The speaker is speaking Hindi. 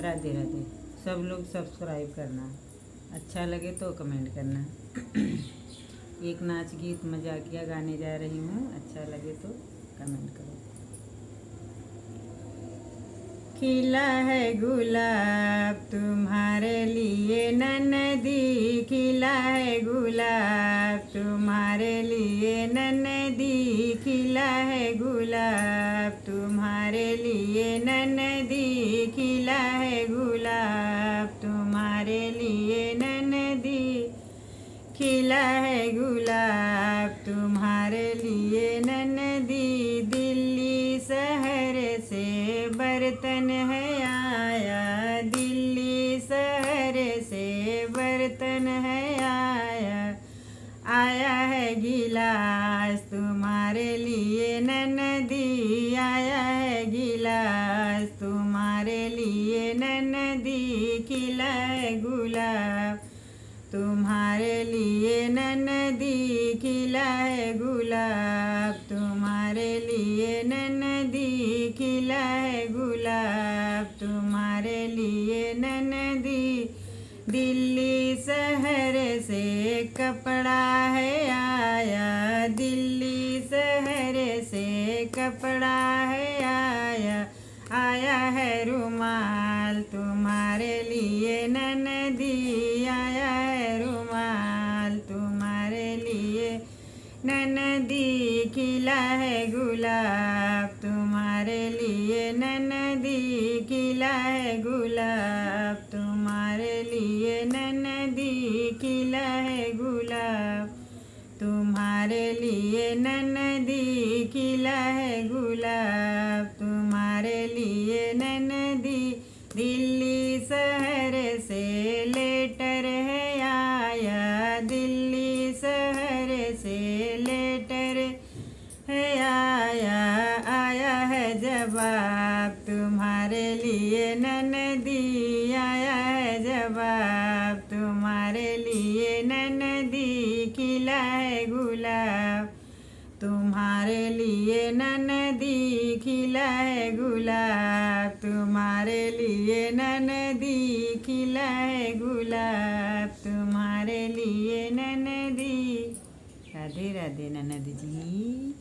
राधे राधे। सब लोग सब्सक्राइब करना, अच्छा लगे तो कमेंट करना। एक नाच गीत मजाकिया गाने जा रही हूँ, अच्छा लगे तो कमेंट करो। खिला है गुलाब तुम्हारे लिए नन्नदी, खिला है गुलाब तुम्हारे लिए नन्नदी, खिला है गुलाब तुम्हारे लिए नन्नदी, खिला है गुलाब तुम्हारे लिए नन्नदी, खिला है गुलाब तुम्हारे लिए नन्नदी। दिल्ली शहर से बर्तन है आया, दिल्ली शहर से बर्तन है आया, आया है गिलास तुम्हारे लिए नन्नदी, आया है गिलास तुम्हारे लिए नन्नदी, खिला है गुलाब तुम्हारे लिए नन्नदी, खिला है गुलाब तुम्हारे लिए नन्नदी, खिला है गुलाब तुम्हारे लिए नन्नदी। दिल्ली शहर से कपड़ा है आया, दिल्ली शहर से कपड़ा है आया, आया है रुमाल तुम्हारे लिए नन्नदी, आया है रुमाल तुम्हारे लिए नन्नदी, खिला है गुलाब तुम्हारे लिए नन्नदी, खिला है गुलाब तुम्हारे लिए नन्नदी, खिला है गुलाब तुम्हारे लिए नन्नदी, खिला है गुलाब तुम्हारे लिए नन्नदी। दिल्ली शहर से लेटर है आया, दिल्ली शहर से लेटर है आया, आया है जवाब तुम्हारे लिए नन्नदी, आया है जवाब तुम्हारे लिए नन्नदी, खिला है गुलाब तुम्हारे लिए नन्नदी, खिला है गुलाब तुम्हारे लिए नन्नदी, खिला है गुलाब तुम्हारे लिए नन्नदी। राधे राधे नन्नदी जी।